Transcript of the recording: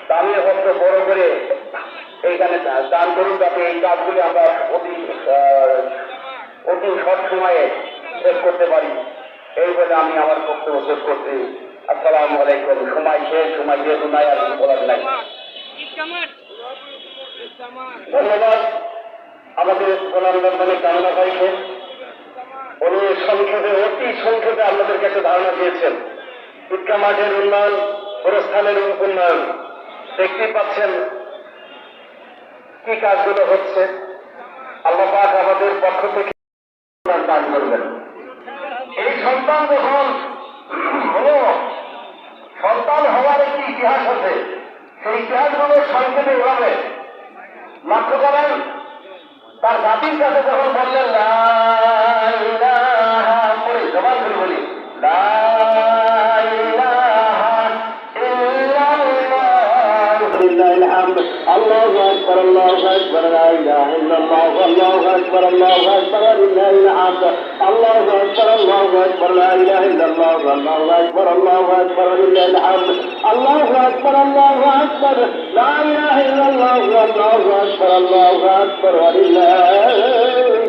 দামের হস্ত বড় করে এইখানে দান করুন, যাতে এই কাজগুলি আমরা অতি সব সময়ে শেষ করতে পারি। এই বলে আমি আমার বক্তব্য শেষ করছি। আসসালামু আলাইকুম। সময় শেষ, সময় যেহেতু নাই আর কিছু বলার নাই। ধন্যবাদ আমাদের প্রণামবন্ধনে কামনা ভাইকে। উনি সংক্ষেপে অতি সংক্ষেপে আপনাদেরকে একটা ধারণা দিয়েছেন ঈদগাহ মাঠের উন্নয়ন, গোরস্থানের উন্নয়ন। দেখতেই পাচ্ছেন কি কাজগুলো হচ্ছে। আল্লাহ পাক আমাদের পক্ষ থেকে দান করবেন। এই সন্তান যখন হলো, সন্তান হওয়ার একটি ইতিহাস আছে, সেই ইতিহাসগুলো সংক্ষেপে এভাবে লক্ষ্য করেন। তার জাতির কাছে যখন বললেন লা ইলাহা, করে জবান করে বলি লা ইলাহা ইল্লাল্লাহ লিল্লাহিল হামদ, আল্লাহু আকবার, আল্লাহু আকবার, লা ইলাহা ইল্লাল্লাহ, আল্লাহু আকবার, আল্লাহু আকবার, লিল্লাহিল হামদ, আল্লাহু আকবার, আল্লাহু আকবার, লা ইলাহা ইল্লাল্লাহ, আল্লাহু আকবার, আল্লাহু আকবার, লিল্লাহিল হামদ, আল্লাহু আকবার, আল্লাহু আকবার, লা ইলাহা ইল্লাল্লাহ, আল্লাহু আকবার, আল্লাহু আকবার, লিল্লাহিল